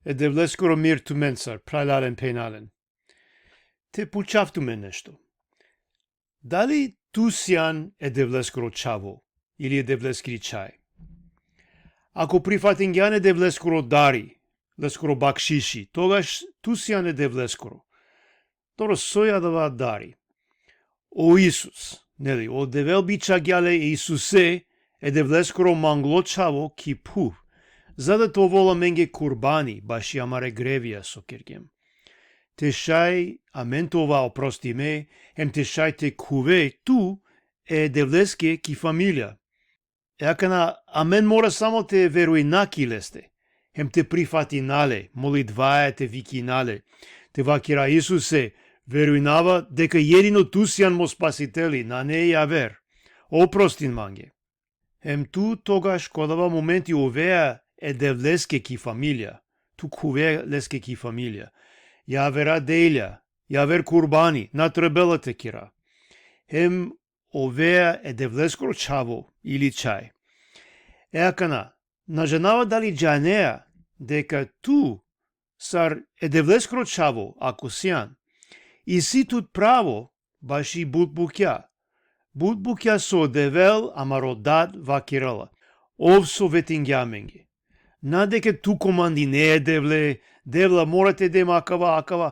е девлескоро мир ту менсар, прайлален пейнален. Те пучавтуме нешто. Дали тусјан е девлескоро чаво или е девлескри чај? Ако прифатингјан е девлескоро дари, лескоро бакшиши, тогаш тусјан е девлескоро. Торо сојадава дари. О Исус, нели, о девел бича гјале Исусе е девлескоро мангло чаво ки пув, за да то вола менге курбани, баш јамаре гревија со кергем. Те шај, амен това опрости ме, ем те шај те куве, ту е девлеске ки фамилија. Јакана, амен мора само те веруи наки лесте, ем те прифати нале, молитваја те вики нале, те вакира Исусе, веруинава дека едино тусјан мо спасители, на не ја вер. Опростин манге. Ем ту тогаш кодава моменти овеа е девлеске ки фамилија, ту куве леске ки фамилија. Ја вера дејля, ја вер курбани, на требелате кира. Ем овеа е девлескоро чаво или чај. Еакана, наженава дали джанеа дека ту сар е девлескоро чаво ако сјан. И си тут право, баш и бутбукја. Бутбукја со девел, амародат вакирала. Ов со ветингјаменги. Надеке ту команди не е девле, девла морате дема акава.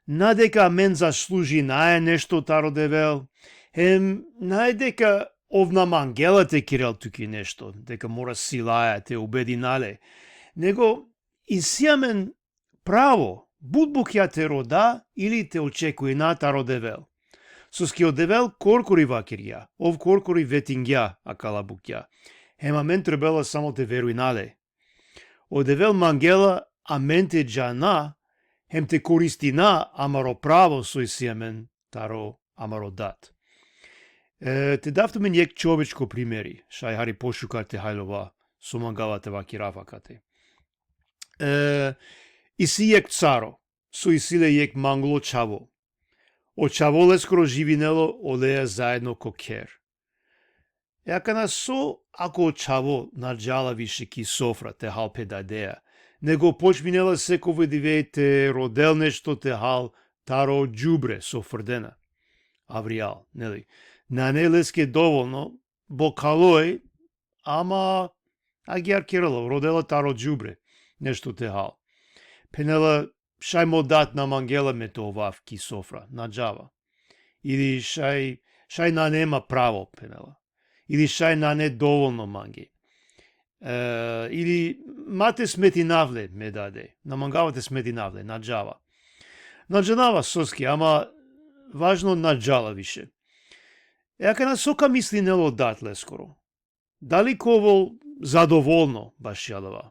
Надека мен заслужи наe нешто таро девел. Најдека овна мангела те кирел туки нешто, дека мора силаја те убеди нале. Него и сиамен право, будбукја те рода или те очекуи на таро девел. Соскио девел коркори вакирја, ов коркори ветингја акала букја. Ема мен требела само те веруи нале. О девел мангела амен те джана, хем те користина амаро право сој сиамен таро амаро дат. Те давту мен јек човечко примери, шај хари пошукар те хајлова, со мангала те вакирафакате. И си јек царо, со и силе јек мангло чаво. О чаволе скоро живинело олеја заедно ко кер. Јакана со ако чаво наджала више ки софра те хал педадеја, него почминела секој дивеј те родел нешто те хал таро джубре со фрдена. Авријал, нели? На нелеске доволно, бокалој, ама агиар керало, родела таро джубре, нешто те хал. Пенела шај мо дат на мангела ме то овав ки софра, на джава. Или шај на нема право, пенела. Или шај на не доволно манги. Или мате сметинавле ме даде, на мангавате сметинавле, на джава. На джанава соски, ама важно на джала више. Јака сока мисли нело датле скоро. Дали ковол задоволно баш јадова?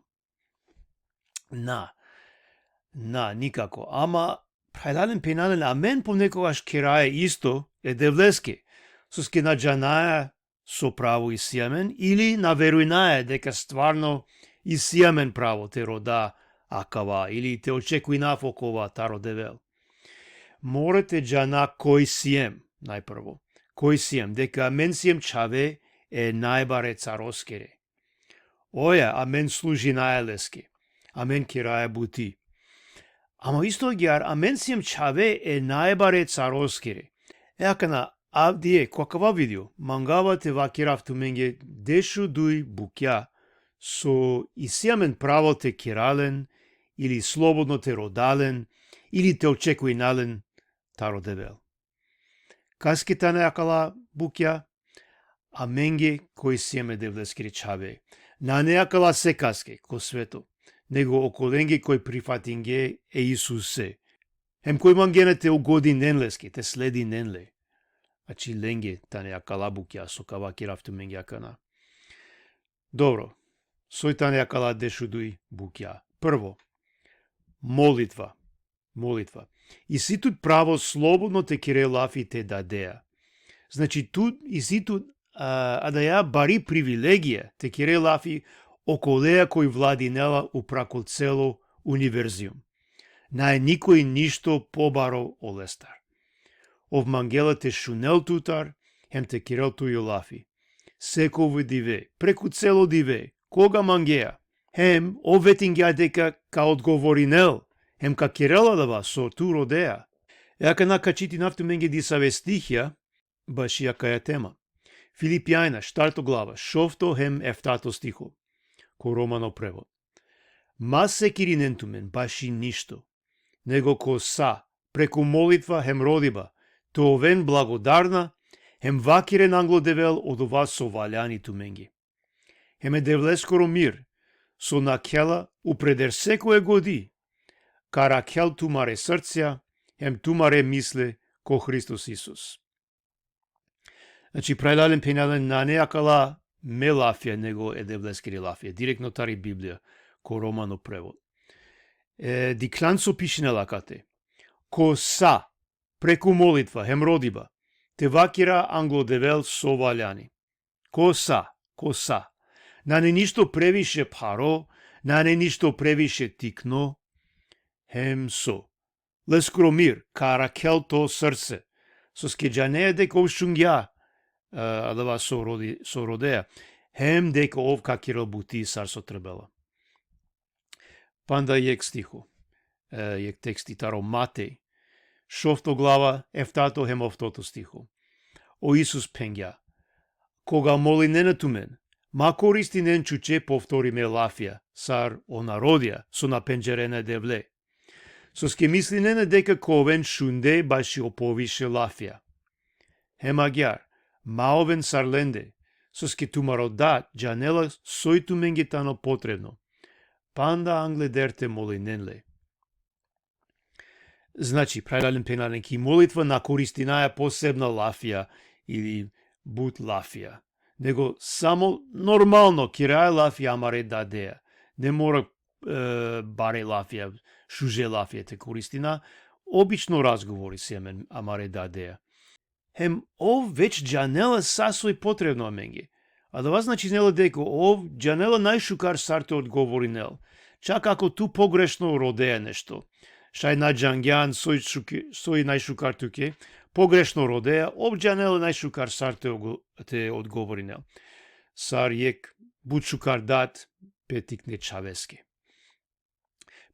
Никако. Ама прајлален пенален, а мен понекогаш керае исто е девлеске. Соске на джанаја со право и сиамен или на веруинаја дека стварно и сиамен право те рода акава или те очекуи нафокова таро девел. Морате джана кој сием, најпрво. Кој сием, дека мен сием чаве е најбаре цароскере. Оја, а мен служи најлеске. А мен кераја бути. Ама исто гјар, а мен сием чаве е најбаре цароскере. Еакана, авдие, какава видео, мангава те вакирафту менге дешу дуј букја, со и сиамен право те керален, или слободно те родален, или те очекуи нален таро девел. Каскета не акала букја, а менге кој сиеме девлескери чаве. На не акала се каске, ко свето, него околенге кој прифатинге е Исусе. Хем кој мангене те угоди ненлески, те следи ненле. Ачи ленге тане акала букја со кавакирафту менге акана. Добро, сој тане акала дешудуј букја. Прво, молитва. И си тут право слободно те кирелафи те дадеа. Значи тут и си тут а да ја бари привилегија те кирелафи околеја кој владинела упрако цело универзиум. Нај никој ништо побаро олестар. Ов мангела те шунел тутар, хем те кирел ту јолафи. Секој диве, преку цело диве, кога мангеа, Хем оветингја дека ка одговоринел, хем ка кереладава со ту родеа. Јака накачити нафту менге дисаве стихја, баш јака ја тема. Филипјајна, 4 глава, 6 хем 7 стихо, ко Романо превод. Ма се киринентумен, баш и ништо, него ко са, преку молитва хем родиба, то овен благодарна, хем вакирен англодевел од ова со ваљани туменги. Хем е девлескоро мир, со накела упредер секое годи, каракел тумаре срцја, хем тумаре мисле ко Христос Исус. Значи, прајлален пенален на неакала ме лафија, него е девлескири лафија, директно тари Библија, ко Романо превод. Дикланцо пишене лакате, ко са, преку молитва, хем родиба, те вакира англодевел со ваљани. Ко са. На не ништо превише паро, на не ништо превише тикно, хем со. Лескро мир, каракел то срце, со скеджанеја дека овшунгја, адава со родеја, хем дека овка кирал бути сарсо требела. Панда јек стихо, јек тексти таро Матеј, 6 глава, 7 хем 8 стихо. О Исус пенгја, кога моли ненату мен, ма користи нен чуче повтори ме лафија, сар о народија, со напенџерене девле. Со ске мисли нене дека ковен шунде баши оповише лафија. Хемагјар, ма овен сарленде, со ске тумародат, джанела сојту менгетано потребно. Панда англедерте моли ненле. Значи, прајлален пенален ки молитва на користинаја посебна лафија или бут лафија. Него само нормално кирај лафија амаре дадеја. Не мора баре лафија, шуже лафија те користина. Обично разговори семен амаре дадеја. Хем ов веќе джанела сасој потребно аменги. А да вас значи нела дека ов джанела најшукар сарте одговори нел. Чак ако ту погрешно родеја нешто. Шај на джангјан сој најшукар туке, погрешно родеја, ов джанела најшукар сарте те одговори нел. Сар јек буд шукар дат, петик не чавеске.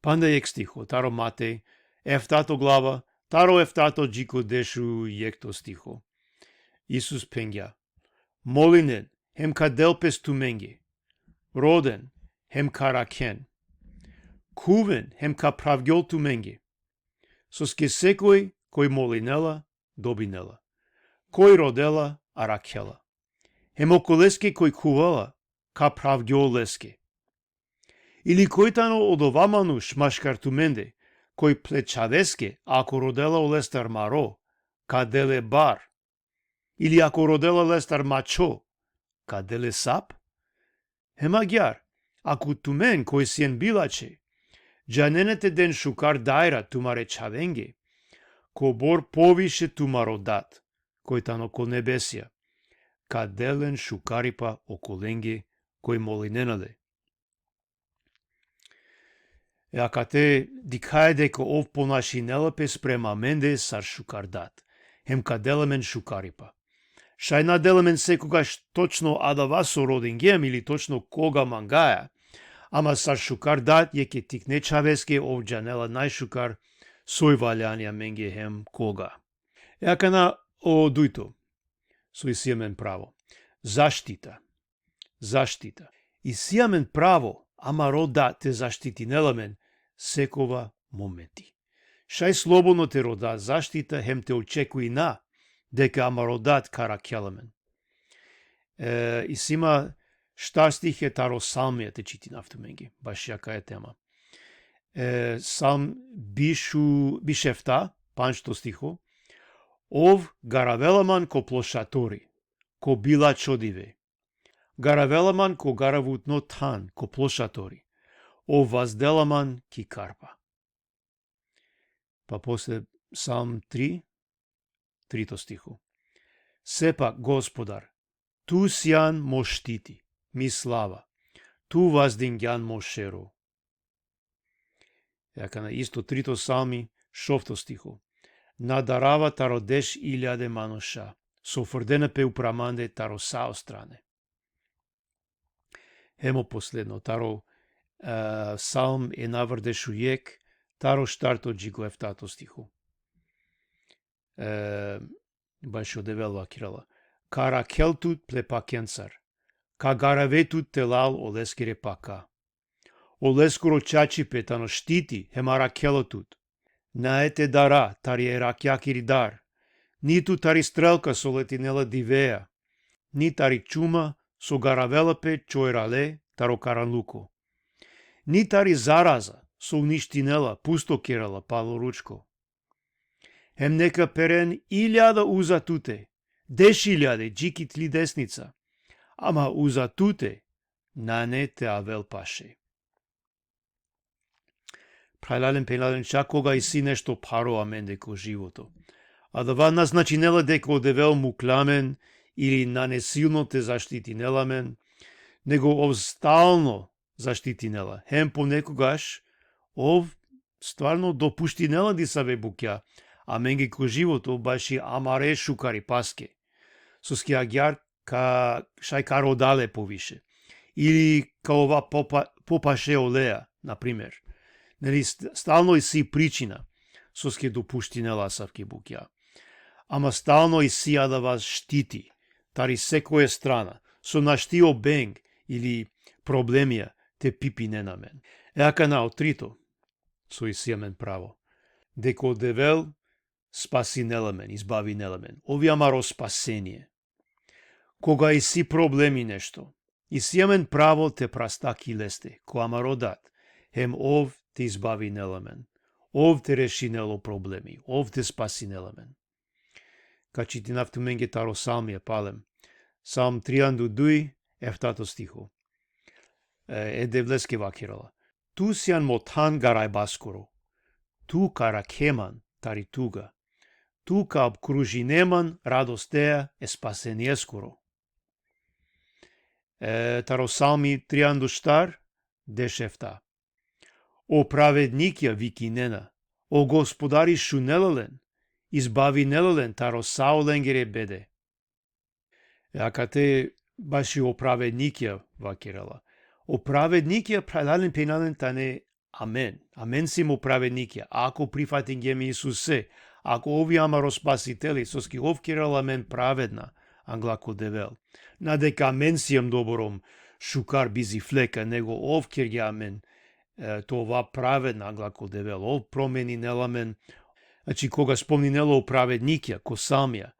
Панда јек стихо, таро Матеј, 7 глава, таро 7 джико дешу јекто стихо. Исус пенгја, молинен, хем ка делпес туменги, роден, хем ка ракен, кувен, хем ка правгјол туменги, со ске секој кој молинела, добинела, кој родела, а ракела, хем околеске кој кувала, ка правгјол леске. Или кој тано од оваману шмашкар туменде, кој плечавеске, ако родела олестар маро, ка деле бар, или ако родела лестар мачо, ка деле сап? Хемагјар, ако тумен кој сиен билаче, джаненете ден шукар дајра тумаре чавенге, ко бор повише тумаро дат, кој тано ко небесија, ка делен шукарипа околенге, кој моли ненаде. Ако те дикај дека ов понаши нелепе спрема менде сар шукар дат, хем ка делемен шукарипа. Шај на делемен секогаш точно адава со родингем или точно кога мангаја, ама сар шукар дат јеке тик не чавеске ов джанела најшукар сој ваљанија менге хем кога. Јака на о дујто, сој сијамен право. Заштита. И сијамен право, ама рода те заштити неламен, секова моменти. Шај слободно те рода заштита, хем те очекуи на, дека ама родат каракеламен. И сима штар стих е таро салмија те чити нафтуменги, баш јака е тема. Салм бишефта, 5 стихо, ов гаравеламан ко плошатори, ко била чодиве. Гаравеламан ко гаравутно тан, ко плошатори. Ов вазделаман ки карпа. Па после Салм 3, 3 стихо. Сепак, Господар, ту сјан мо штити, ми слава, ту ваздингјан мо шеро. Јака на исто 3 Салми, 6 стихо. Надарава таро деш илјаде маноша, со фрдена пе упраманде таро сао стране. Емо последно, таро Салм е наврдешу јек, таро штарто джиго ефтато стиху. Баш одевел вакирала. Кара келтут плепа кенцар. Ка гараветут телал олескире пака. Олескуро чачи петано штити хемара келотут. Наете дара, тари еракјакири дар. Ниту тари стрелка со летинела дивеа. Ни тари чума со гаравелапе чојрале таро каранлуко. Ни тари зараза со уништинела пусто керала палоручко. Хем нека перен 1000 уза туте, 10.000 джикит ли десница, ама уза туте нане те авел паше. Прајлален пенален чак кога и си нешто паро амен деко живото. А да вад назначинела дека одевел мукламен или нанесилно те заштитинеламен, него ов стално заштитинела. Хем понекогаш ов стварно допуштинела ди саве букја, а менги ко живото баши амаре шукари паске. Со скиагјар ка шај кародале повише. Или ка ова попаше олеа, например. Нели стално и си причина со ске допуштинела савки букја. Ама стално и си да вас штити, тари секоја страна, со наштио бенг или проблемија те пипине на мен. Еака на отрито, со и си амен право, дека одевел спаси неламен, избави неламен. Ови амаро спасение. Кога и си проблеми нешто, и си амен право те прастаки лесте, ко амаро дат, хем ов те избави неламен. Ов те реши нело проблеми, ов те спаси неламен. Качи ти нафтуменге таро салмија палем. Салм 32, ефтато стихо. Девлеске вакирала. Ту сјан мотан гарај баскоро. Ту кара кеман тари туга. Ту ка обкружи неман радостеа е спасение скоро. Таро салми 32 штар, дешефта. О праведникја вики нена, о господари шунелелен, избави нелелен таро саоленгере беде. Ака те баши о праведникја вакирала. О праведникја прајлален пенален тане амен. Амен си му праведникја. Ако прифатингем Исусе, ако ови амаро спасители, соски овкирала амен праведна, англако девел. Надека амен сијам добором шукар бизи флека, него овкир ја амен това праведна, англако девел. Ов промени неламен. Значи, кога спомни нело о праведникја, ко самија,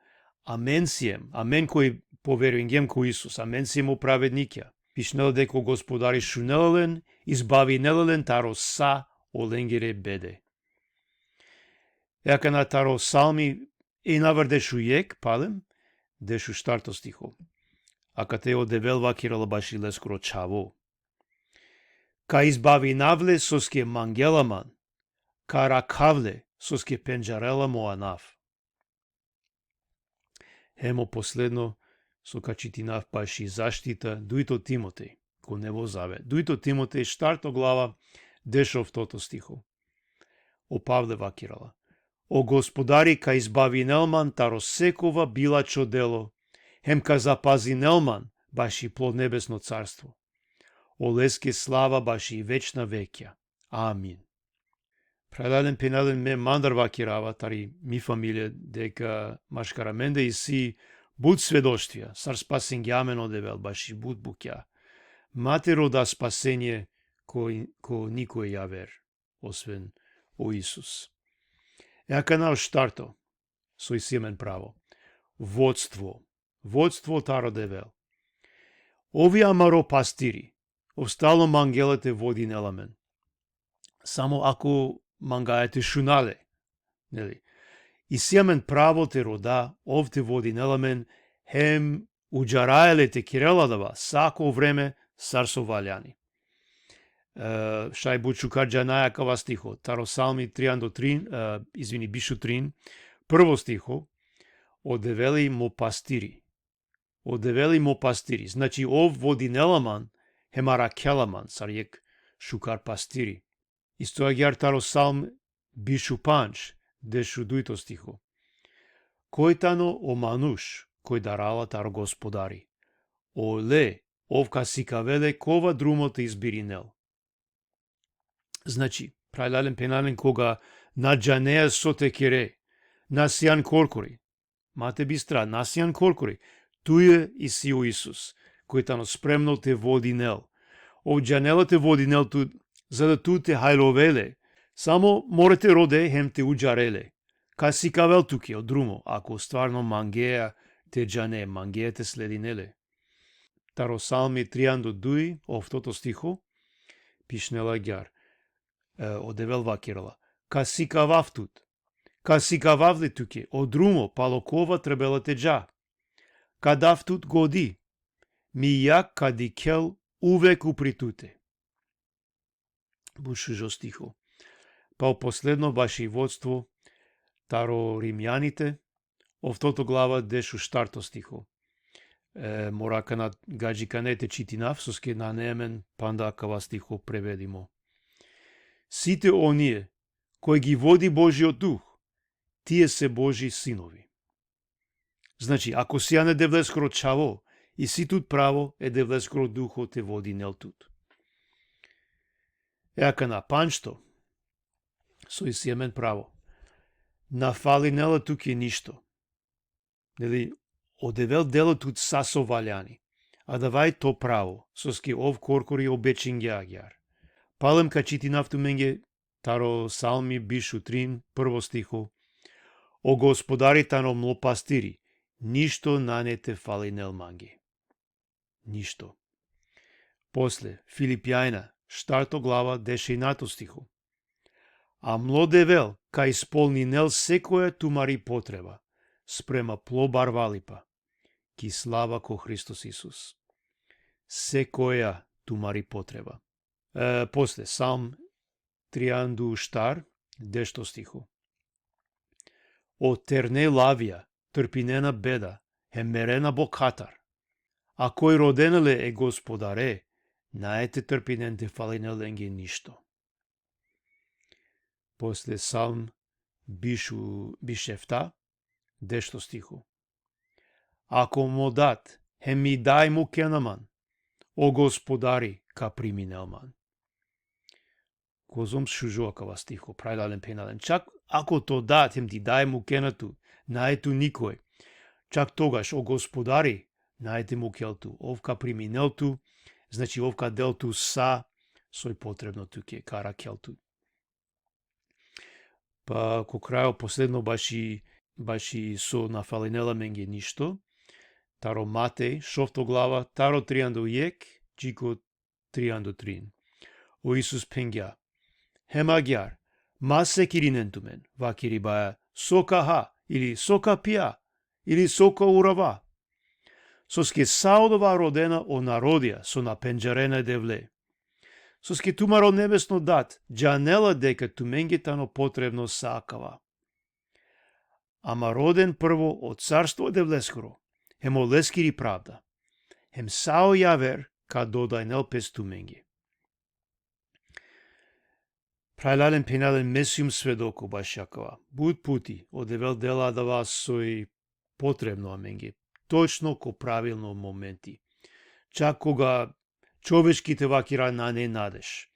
амен сијам, амен кој поверуингем ко Исус, амен сијам о праведникја. Пишнел деко господари шунелелен, избави нелелен таро са оленгере беде. Еака на таро салми и наврдешу јек, палем, дешу штарто стихо. Ака те одевел вакирала баши лескоро чаво. Ка избави навле соске мангеламан, ка ракавле соске пенджарела моанав. Хемо последно, со качитинав паши заштита дуито Тимотеј, ко Нево Завет. Дуито Тимотеј, штарто глава, дешов тото стихо. О Павле вакирала. О господари, ка избави нелман, таро секова билачо дело, хем ка запази нелман, баши плод небесно царство. О леске слава, баши и вечна веќа. Амин. Прајлален пенален ме мандар вакирава, тари ми фамилија, дека машкараменде и си буд сведоштвија, сар спасењамен одевел, баши буд букја. Матеро да спасение ко никој јавер, освен о Исус. Еака на штарто, со исимен право. Водство. Водство таро девел. Ови амаро пастири, остало мангелете води неламен. Само ако мангаете шунале, нели? И сиамен право те рода, овте води неламен, хем уџараеле те киреладава, сако време сарсо валјани. Шај бучукар джанаја кава стихо, таро салми 3, бишу 3, прво стихо, одевели мо пастири. Одевели мо пастири. Значи, ов води неламан, хемара келаман, сарјек шукар пастири. Истојагјар таро салм бишу панч, дешу дуито стихо. Кој тано о мануш, кој дарала таро господари. Оле, овка си кавеле кова друмоте избиринел. Значи, прајлален пенален кога на джанеа соте кере, насијан коркори, мате бистра, насијан коркори, туе и сио Исус, кој тано спремно те води нел. О джанела те води нел ту, за да ту те хајловеле, само морете роде хем те уджареле. Ка си кавел туке од друмо, ако стварно мангеа те джане, мангеа те слединеле. Таро Салми 3:2, овтото стихо, пишнела гјар, одевел вакирала. Ка си кававтут, ка си кававле туке, од друмо, палокова требела те джа. Кадавтут годи, ми јак кади кел увек упритуте. Бушужо стихо. Па последно баши водство, таро римјаните, овтото глава дешу штарто стихо. Морака на гаджи канете читинав, соске на немен панда кава стихо преведимо. Сите оние, кои ги води Божиот дух, тие се Божи синови. Значи, ако си ја не девлескро чаво, и си тут право е девлескро духот те води нел тут. Еака на панчто, со и си мен право, на фали нела туке ништо. Нели, одевел дело тут сасо валяни, а давај то право, соске ов коркори обечен гјагјар. Палем ка читинавту менге, таро Салми бишу 3, прво стихо, о господари тано млопастири, ништо нанете фали нел манги. Ништо. После, Филипјајна, штарто глава, дешејнато стихо. А млодевел, ка исполни нел секоја тумари потреба, спрема плобар валипа, ки слава ко Христос Исус. Секоја тумари потреба. После, Салм 3 штар, 10 стихо. О терне лавија, трпинена беда, хемерена бокатар, а кој роденеле е господаре, наете трпиненте фалинеленге ништо. После Салм бишефта, 10 стихо. Ако му дат, ми дај му кенаман, о господари, ка приминелман. Козом шужуакава стихо, прајлален пенален. Чак ако то дат, ти дај му кенату, наету никој. Чак тогаш, о господари, наете му келту. Овка приминелту, значи овка делту са, сој потребно туке, кара келту. Па ко крајо последно баши со нафалинела менге ништо. Таро Матеј, шофто глава, таро 3:1, джико 3:3. О Исус пенгја, хемагјар, масе киринентумен, вакири баја, сока ха, или сока пија, или сока урава. Соске саодова родена о народија, со напенџарена девле. Соске тумаро небесно дат, джанела дека туменгетано потребно сакава. Ама роден прво од царство девлескоро, хемо лескири правда, хем сао јавер, ка додај нел пес туменге. Прајлален пенален месиум сведоко баш јакова. Буд пути, одевел дела да вас сој потребно аменге, точно ко правилно моменти. Чак кога човечките вакира на не надеш,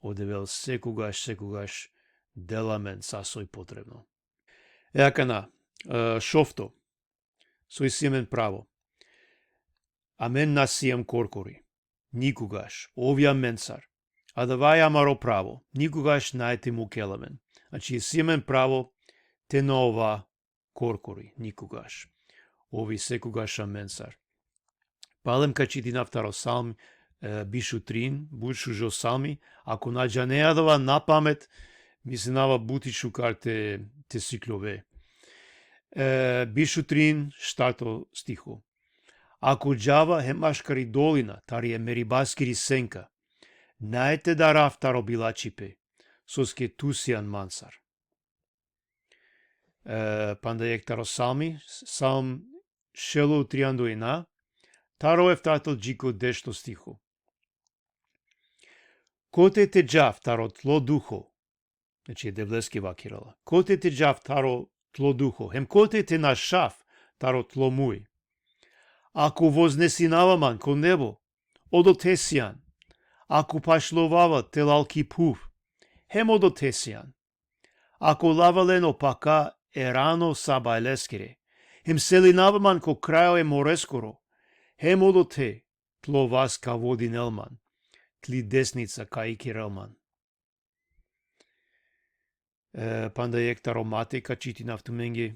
одевел секогаш дела мен сасој потребно. Еака на шофто, сој симен право. Амен насијам коркори, никогаш, овја менцар, а давај амаро право, никогаш најте му келамен. Значи, симен право, те на ова коркори, никогаш. Ови секогаш аменцар. Палем ка читинав таро Салм, бишу 3, бушужо Салми, ако наđа не јадова на памет, ми се нава бутичу карте те сиклове. Бишу 3, штато стихо. Ако джава хемашкари долина, тари е мерибаскири сенка, наете да рафтаро билачипе, соске тусијан мансар. Панда ектаро Салми, Салм шело 3:1, таро ефтател джико 10 стихо. Коте те джав таро тло духо, значи е девлески вакирала, коте те джав таро тло духо, хем коте те на шаф таро тло муј. Ако вознесинаваман кон небо, одотесијан, ако пашловава телалки пув, hemodotesian. Ako lavalen opaka erano sabaileskere, hem selinavaman ko krajo e moreskoro, hemodote tlovas ka vodinelman, tli desnica ka ikirelman. Panda jekta romate ka čiti naftumengi,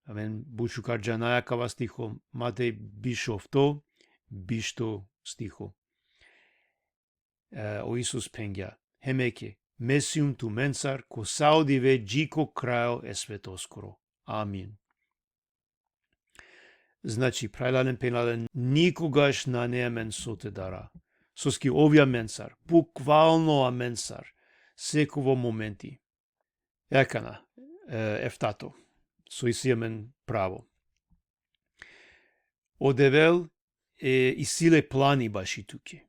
amen bušukar džanaja kava stiho, mate bišofto, bišto stiho. O Isus pengja, hemeke, mesium tu mensar, ko saudive džiko krajo e svetoskoro. Amin. Значи, прајлален пенален никогаш на неа мен соте дара. Соски овија менсар, буквално менсар, секово моменти. Екана, ефтато, со исијамен право. Одевел и силе плани баши туке.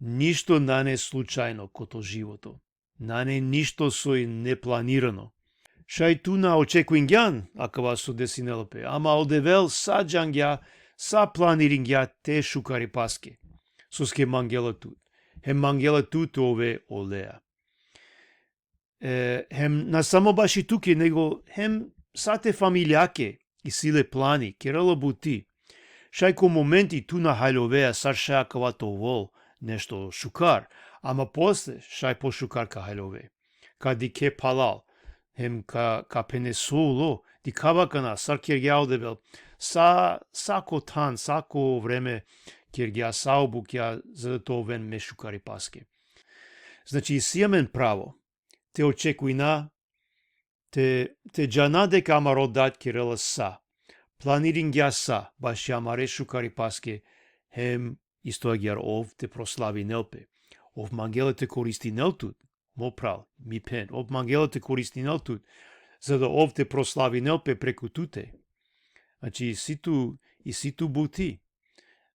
Ништо на не случајно кото живото. На не ништо сој непланирано. Шај туна очекуингјан, акава со десинелопе, ама одевел са джангја, са планирингја те шукари паске. Соске мангела тут. Хем мангела тут ове олеа. Хем на само баши туке, него хем са те фамилјаке и силе плани, керала бути. Шај ко моменти туна хајловеа саршаја кава товол, нешто шукар, ама после шај по шукар ка хајлове. Ка дике палал, hem ka penesolo di kavakana sar kirgja odebel sako tan sako vreme kirgja saobukja za to ven mešukari paske. Znači sijamen pravo te očekuina te džanade kamaro dat kirela sa planiringja sa baš jamare šukari paske hem istoagjar ov te proslavi nelpe ov mangele te koristi neltut. Мопрал, ми пен, ов мангела те користи нелтут, за да ов те прослави нелпе преку туте. Значи и си ту бути.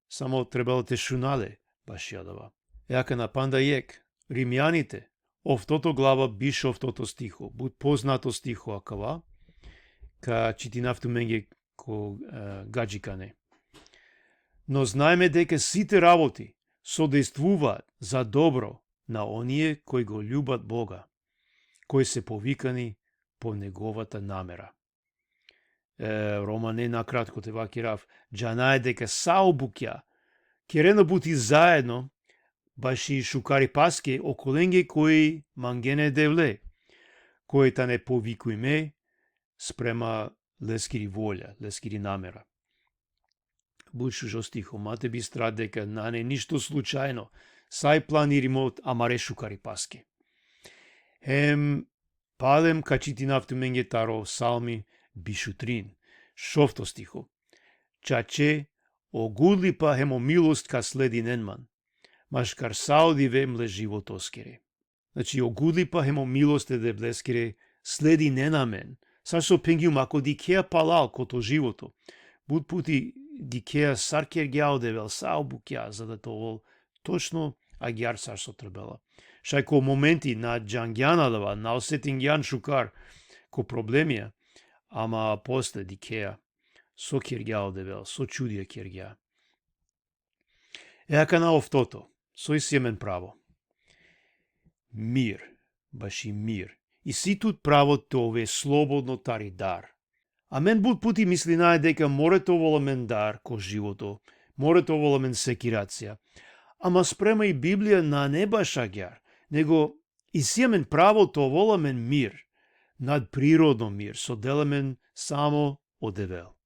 Само требало те шунале, баш јадава. Јака на панда јек, римјаните, ов тото глава биш ов тото стихо, буд познато стихо акава, ка читинавту менге ко гаджикане. Но знаеме дека сите работи содействуваат за добро на оние кои го љубат Бога, кои се повикани по неговата намера. Романе накратко те вакирав, джанае дека саобукја, керено бути заедно, баш и шукари паске околенге кои мангене девле, кои та не повикујме спрема лескири волја, лескири намера. Бушу жо стихо, мате би страт дека нане ништо случајно, сај планиримот амаре шукари паске. Хем падем качити нафту менге таро салми бишутрин, шофто стихо. Чаче огудлипа хемо милост ка следи ненман, машкар сауди вемле живот оскере. Значи огудлипа хемо милост еде блескере следи ненамен, сашо пенгиум ако дикеа палал кото живото, буд пути дикеа саркер гјаудевел саобукја, за да тоа точно агјар сар со требела. Шај ко моменти на джангјанадава, на осетингјан шукар, ко проблемија, ама после дикеа, со киргја одевел, со чудија киргја. Еака на овтото, со исјемен право. Мир, баш и мир. И си тут право тове слободно тари дар. А мен буд пути мисли нај дека морето вола мен дар ко живото, морето вола мен секирација. Ама спрема и Библија на не баш агјар, него и сијамен право то вола мен мир, надприродно мир, соделемен само одевел.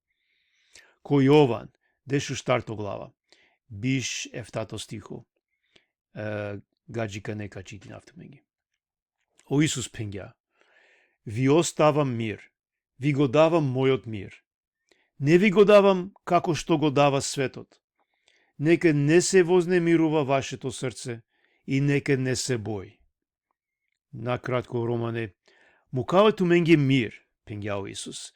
Кој Јован, дешу штарто глава, биш ефтато стихо, гаджика нека чити нафтуменги. О Исус пенгја, ви оставам мир, ви го давам мојот мир. Не ви го давам како што го дава светот. Нека не се вознемирува вашето срце и нека не се бои. Накратко, Романе, му кава ту менге мир, пенгјао Исус.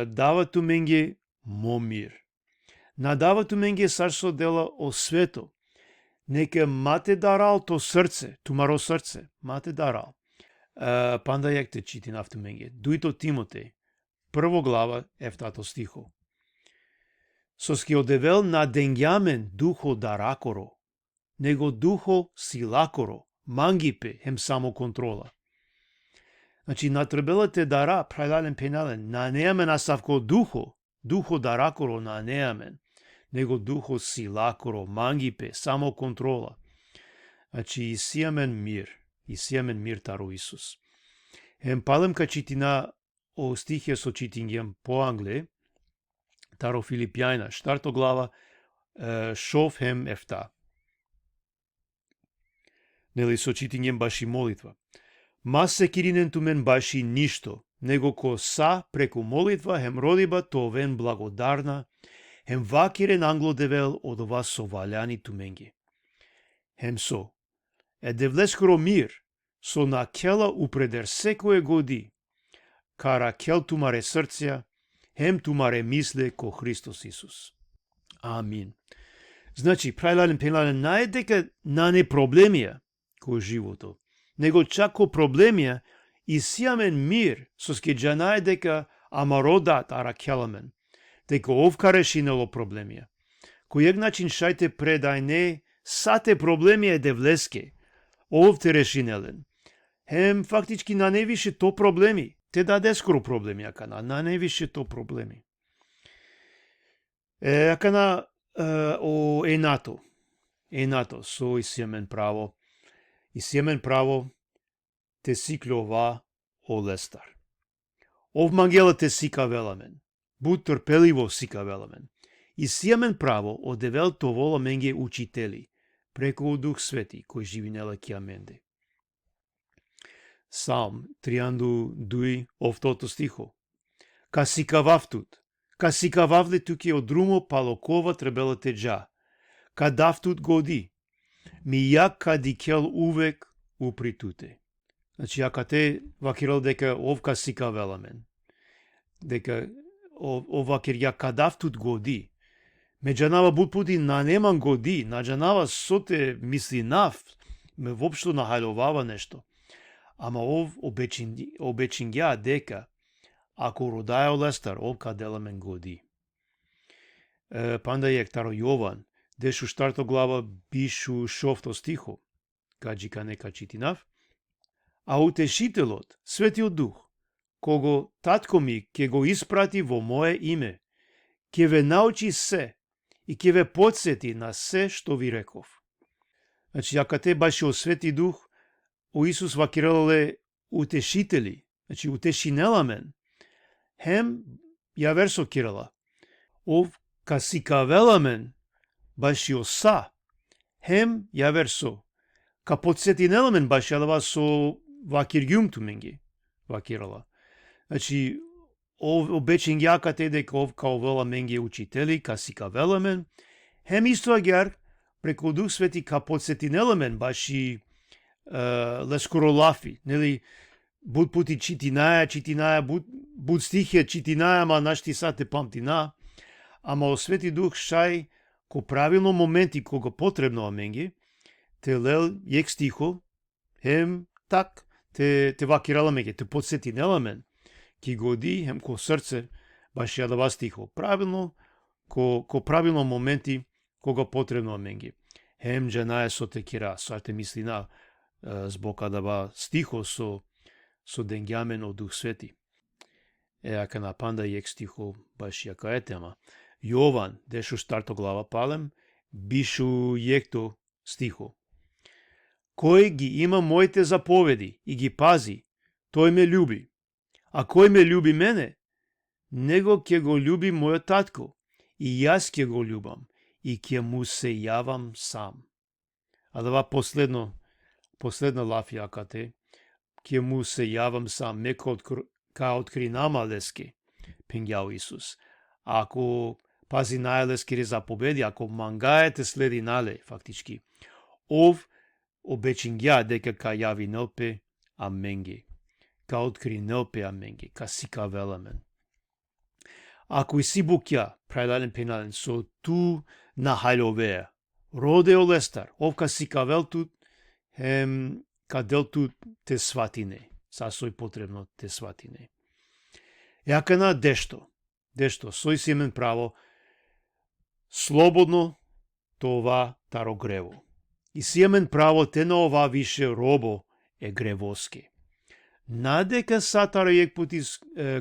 Дава ту менге мо мир. Надава ту менге сарсо дела о свето. Нека мате дарал то срце, тумаро срце, мате дарал. Панда јекте чити нафту менге. Дуито Тимотеј, 1 глава, ефтато стихо. Соски одевел на денгјамен духо даракоро, него духо силакоро, мангипе, хем самоконтрола. Значи, натребелате дара, прајлален пенален, на неамен асавко духо даракоро на неамен, него духо силакоро, мангипе, самоконтрола. Значи, исиамен мир таро Исус. Хем палем ка читина о стихе со читингем по англе, таро Филипјајна, 4 глава, шов хем ефта. Нели со читингем баши молитва. Ма се киринен тумен баши ништо, него ко са преку молитва хем родиба товен благодарна, хем вакирен англодевел од ова соваляни туменги. Хем со, девлескоро мир, со накела упредер секое годи, кара кел тумаре срцја, хем тумаре мисле ко Христос Исус. Амин. Значи, прајлален пенален најдека на не проблемија кој живото, него чак ко проблемија и сиамен мир со скеджанај дека амародат аракеламен, дека овка решинело проблемија. Кој начин шајте предајне сате проблемија девлеске, овте решинелен. Хем фактички на не више то проблеми, те даде скоро проблеми, акана, на не више то проблеми. Акана о енато со исиамен право. Исиамен право те сиклова о лестар. Ов мангела те сика веламен, буд трпеливо сика веламен. Исиамен право одевел то вола менге учители, преку Дух Свети, кој живинела ки аменде. Псалм 32 овтото стихо. Ка сикававле туки од друмо палокова требела теджа. Ка давтут годи, ми јак кадикел увек упритуте. Значи, јака те вакирал дека овка сикавеламен. Дека овакир ја кадавтут годи. Меѓанава бутпути на неман годи, наđанава соте мисли нав, ме вопшто нахајловава нешто. Ама ов обечингја дека, ако родајо лестар, овка деламен годи. Панда таро Јован, дешу 4 глава, бишу 6 стихо, каджика нека читинав. А утешителот, Светиот Дух, кого татко ми ке го испрати во моje име, ке ве научи се и ке ве подсети на се што ви реков. Значи, јака те баши о Свети Дух, о Исус вакирале утешители, значи утешинеламен, хем ја версо кирала. Ов касикавеламен баши о са, хем ја версо. Ка подсетинеламен баши алава со вакиргјум туменги вакирала. Значи, обечингјака те дека ов као менге учители, касикавеламен, хем исто агјар преку Дух Свети ка подсетинеламен баши лескоро лафи, нели, буд пути читинаја, буд стихија читинаја, ма нашти сате памтина, ама о Свети Дух шај ко правилно моменти кога потребно аменги, те лел јек стихо, хем так, те вакирала меге, те подсетинеламен, ки годи, хем ко срце, баш ја дава стихо, правилно, ко правилно моменти кога потребно аменги. Хем джанаја со те кира, со те мислина, збока дава стихо со денгјамен од Дух Свети. Ака на панда јек стихо баш јака е тема. Јован, дешу 4 глава палем, бишу јекто стихо. Кој ги има моите заповеди и ги пази, тој ме љуби. А кој ме љуби мене, него ќе го љуби мојот татко, и јас ќе го љубам, и ќе му се јавам сам. А дава последна лафија кате, ќе му се јавам сам, мека ка откри нама леске, пенгјао Исус. Ако пази најлескири заповеди, ако мангаете следи нале, фактички, ов обечингја дека ка јави нелпе аменги, ка откри нелпе аменги, ка сика веламен. Ако и си букја, прајдален пенален, со ту нахајловеа, родео лестар, ов ка сика велтут, хем ка делтут те сватине, сасој потребно те сватине. Јака на дешто, сој симен право, слободно това таро грево. И си емен право те на ова више робо е гревоски. Надека сатара јек пути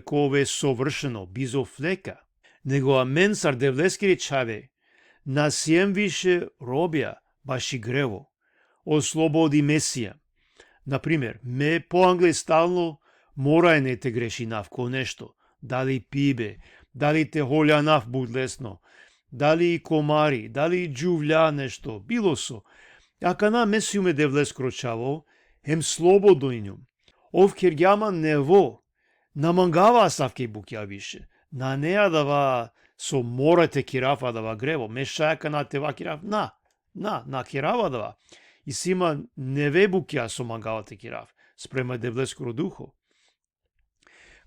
кове совршено, бизо флека, него амен сар девлескири чаве, на сием више робја, баши грево, ослободи Месија. Например, ме по англе стално мора не те греши навко нешто, дали пибе, дали те холја нав будлесно, дали комари, дали джувља нешто, било со. Ака на Месиуме девлес крочаво, хем слободно инјум. Ов кергјама нево, намангава савке букја више, на неа дава со морете кирафа дава грево, мешајака на тева кираф, на кирава дава. И сима неве букја со мангавате кираф, спрема девлескоро духо.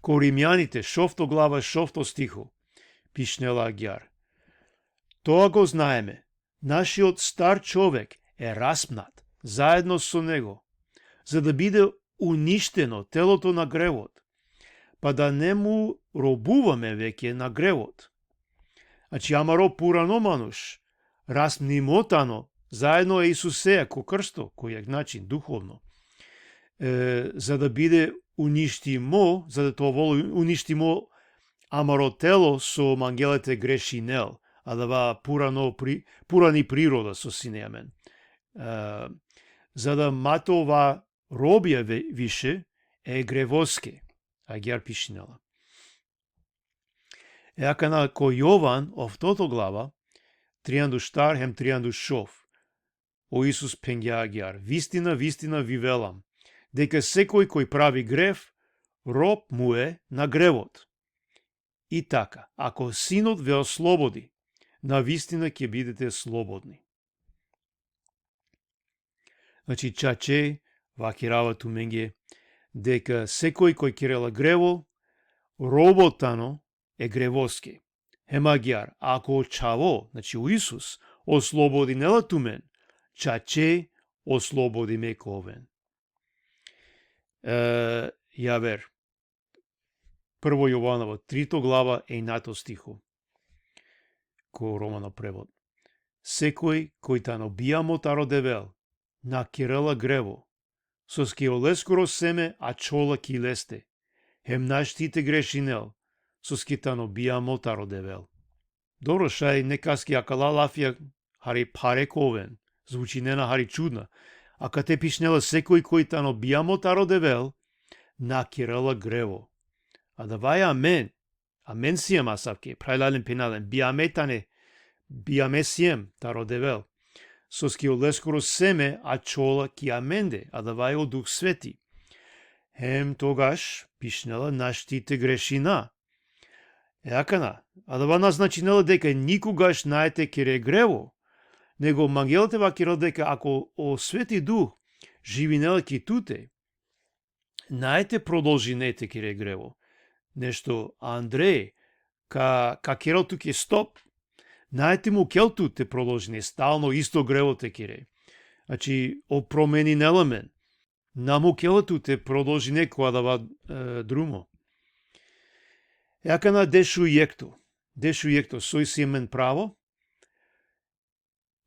Ко Римјаните, 6 глава, 6 стихо, пишнела Агјар. Тоа го знаеме, нашиот стар човек е распнат заедно со него, за да биде уништено телото на гревот, па да не му робуваме веќе на гревот. Значи, амаро пурано мануш, распнимотано, заедно е Исусеја ко крсто, кој е начин духовно, за да биде уништимо, за да тоа воло уништимо амаро тело со мангелете грешинел, а да пурани природа со синеамен. За да матова робја више е гревоске, Агјар пишинела. Еака на ко Јован, овтото глава, 3 штар, хем 3 шов, о Исус пенгја Агјар, вистина, вистина ви велам, дека секој кој прави грев, роб му е на гревот. И така, ако Синот ве ослободи, на вистина ќе бидете слободни. Значи, чаче, вакирава туменге, дека секој кој кирела грево, роботано е гревоске. Хемагјар, ако чаво, значи у Исус, ослободи нела тумен, чаче ослободи ме ковен. Јавер, 1 Јованово, 3 глава, 1 стихо, ко Романо превод. Секој кој тано бијамо таро девел, на кирела грево, со скиолескоро семе, а чола ки лесте, хем наштите грешинел, со скитано бијамо таро девел. Добро, шај некаски акала лафија, хари паре ковен, звучи нена хари чудна, а кате пишнела секој кој тано бијамо таро девел, на кирела грево. А давај амен сием асавке, прајлален пенален, бијаме сием таро девел, со скиолескоро семе, а чола ки аменде, а давај о Дух Свети. Хем тогаш пишнела наштите грешина. Еакана, а дава назначинела дека никогаш наете кире грево, него мангелите вакирал дека ако о Свети Дух живинела ки туте, наете продолжинете кире грево. Нешто Андреј, ка кирал туке стоп, наете му келту те продолжине, стално исто грево те кире. Значи, опромени неламен, на му келту те продолжине која дава друмо. Јака на дешу јекто, сој си емен право,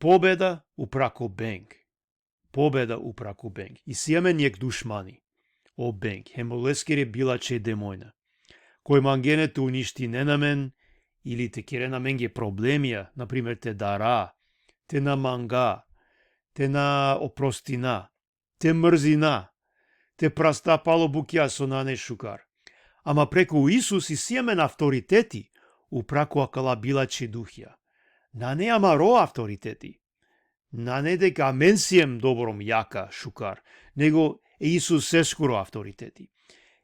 победа упрако бенг. И си емен јек душмани, о бенг, хемолескере билаче демојна, кој мангене те уништи не на мен, или те кире на менге проблемија, например те дара, те наманга, те на опростина, те мрзина, те прастапало букја со нане шукар. Ама преку Исус и сиемен авторитети, упрако акала билаче духја. На не амаро авторитети. На не дека мен сием добром јака шукар, него Исус се скоро авторитети.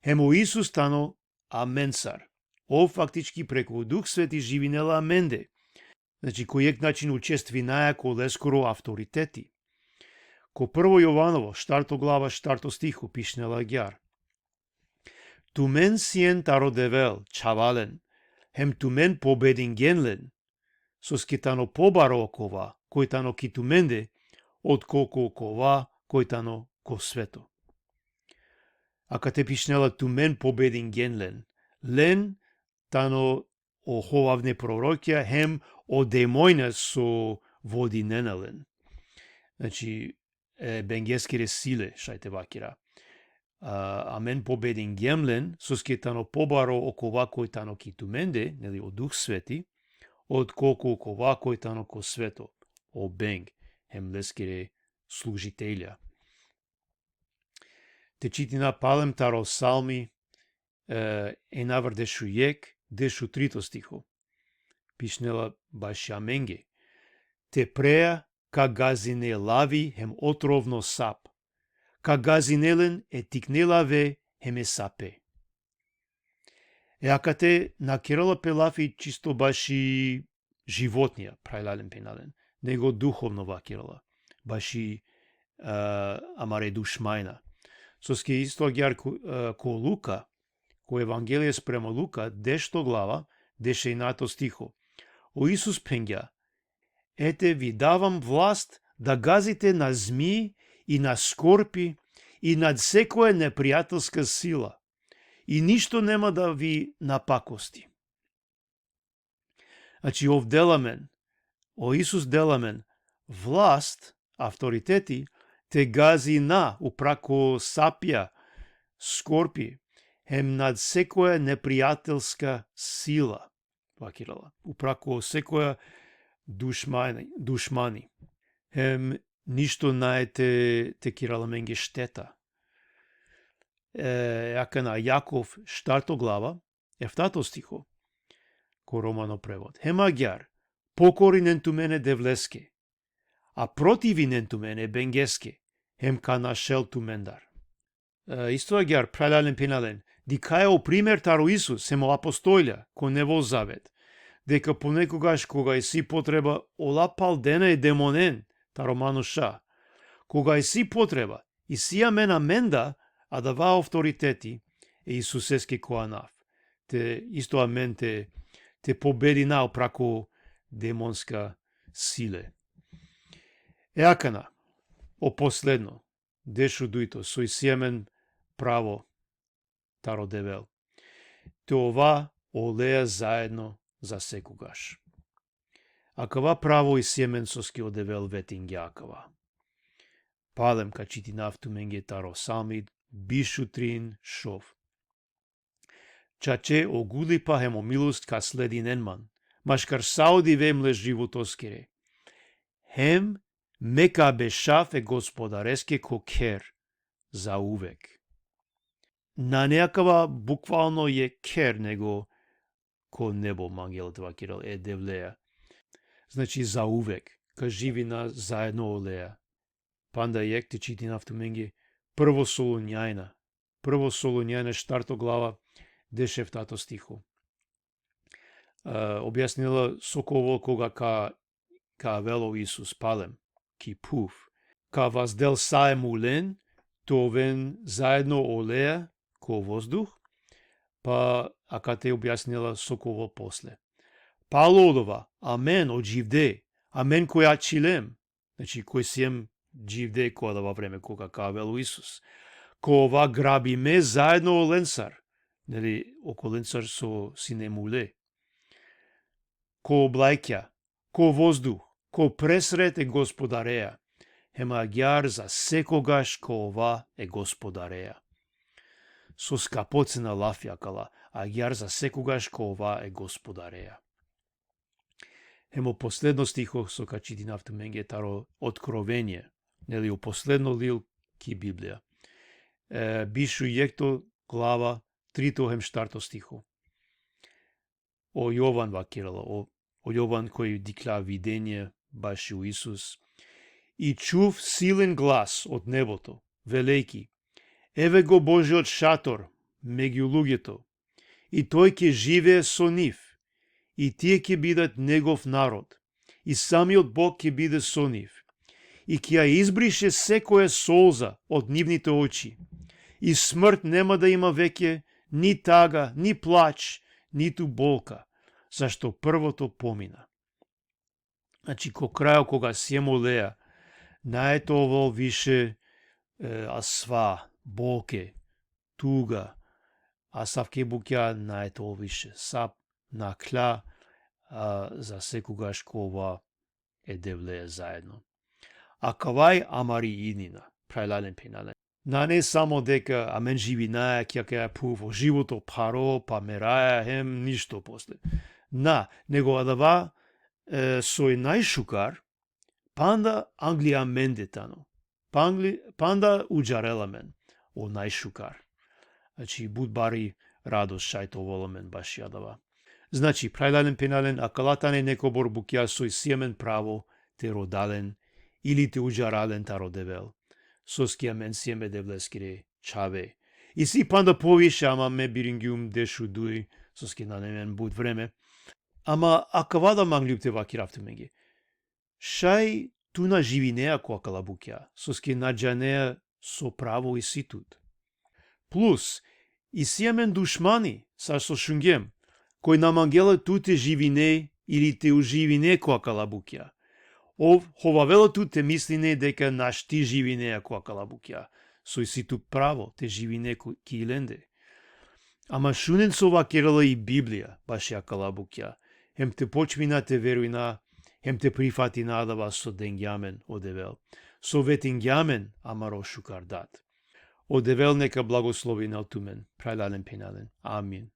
Хемо Исус стано аменсар. О фактички преку Дух Свети живинела аменде. Значи, кој ек начин учествинаја ко лескоро авторитети. Ко 1 Јованово, 4 глава, 4 стиху, пишнела Агјар. Тумен сиен таро девел, чавален, хем тумен победин генлен, со скитано побаро кова, кој тано ки туменде, од колко кова, кој тано ко свето. А кате пишнела тумен победин генлен, лен тано оховавне пророќа, хем о демојна со води ненелен. Значи, бенгескире силе, шајте вакира. Амен победин гемлен, соскетано побаро окова кој тано ки туменде, нели, од Дух Свети, од колку окова кој тано ко свето, о бенг, лескире служителја. Те читина палем таро салми, навр дешу јек, дешу трито стихо. Пишнела баш аменге. Те преа, ка газине лави, отровно сап. Ка газинелен тикнелаве, сапе. Ака те накерала пелафи чисто баши животнија, прајлален пенален, него духовно вакерала, баши амаре душмајна. Соске исто агјар ко Лука, ко Евангелие спрема Лука, дешто глава, деше и нато стихо. О Исус пенгја, ете ви давам власт да газите на змии и на скорпи и над секоја непријателска сила и ништо нема да ви напакости. Значи, ов деламен, о Исус деламен, власт, авторитети, те гази на, упрако сапја, скорпи, над секоја непријателска сила, вакирала, упрако секоја душмани. Ништо наете те кирала менге штета. Јака на Јаков, 4 глава, 2 стихо, ко романо превод. Агјар, покоринен ту мене девлеске, а противинен ту мене бенгеске, канашел ту мендар. Исто агјар, пралален пенален, дикаја о пример таро Исус, апостојля, ко Ново Завет, дека понекогаш кога си потреба олапал дена демонен, таро мануша, кога си потреба, и си амена менда, а да ва авторитети, Исусеске коанав. Те исто амен те победи прако демонска силе. Акана, о последно, дешу дуито, сој сиемен право, таро девел. Те ова олеа заедно за секогаш. Акава право и сиемен соске одевел ветин гјакава. Палем ка чити нафту менге таро салми, бишу трин шов. Чаче огулипа милост ка следин енман, машкар сауди вемле животоскере. Мека бешаф господареске ко кер за увек. На неакава буквално кер него ко небо мангелот вакирал девлеја. Значи за увек, ка живина заедно олеја. Панда јек те чити нафту менге Прво Солуњајна, 4 глава, дешев тато стихо. Објаснила соковол кога ка вело Исус палем, ки пуф, ка воздел саем улен, то вен заедно олеја ко воздух, па ака те објаснила соковол после. Палодова, амен од живде, амен која чилем, значи кој сием живде која во време кога кавел Исус. Ко ова граби ме заедно о ленсар, нели, око ленсар со сине муле. Ко облајќа, ко воздух, ко пресрет господареја, агјар за секогаш ко ова господареја. Со скапоцена лафјакала, агјар за секогаш ко ова господареја. Последно стихо со качити нафту менге таро откровение, нели у последно лил ки Библија. Бишу јекто глава 3-4 стихо. О Јован вакирала, о Јован кој дикла видење баш у Исус. И чув силен глас од небото, велејки, еве го Божиот шатор меѓу луѓето, и тој ќе живее со нив, и тие ќе бидат негов народ, и самиот Бог ќе биде со нив, и ќе ја избрише секоја солза од нивните очи, и смрт нема да има веќе ни тага, ни плач, ниту болка, зашто првото помина. Значи, ко крајот кога се молеа, наето ово више асва, болке, туга, а савке буќа наето ово више сап, накля, за секогаш кова девлеја заедно. акавај амари иднина, прајлален пенален. На не само дека амен живинаја ќе ја пуво живото паро, па мераја хем ништо после. На, него адава сој најшукар, панда Англија мендетано. Панда уџареламен, о најшукар. Значи, будбари радост шајто воламен баш јадава. Значи, прајлален пенален, акалатане неко борбукја сој сиемен право, те родален, или те уџарален та родевел. Соскија мен сиеме девлескире чаве. И си панда повише, ама ме бирингиум дешу дуј, соски на немен буд време. Ама акавада манглиуп те вакирафту менге. Шај туна живинеа која калабукја, соски наджанеа со право и ситут. Плюс, и сиемен душмани, са со шунгем, кој намангела туте живине или те уживине која калабукја. Ховавело тут те мислине дека наш ти живинеа која калабукја, сој си тут право, те живине ки иленде. Ама шунен со вакерала и Библија, баш ја калабукја, хем те почмина те веруина, хем те прифати надава со денгјамен одевел, со ветингјамен амаро шукар дат. Одевел нека благослови на тумен, прајлален пенален. Амин.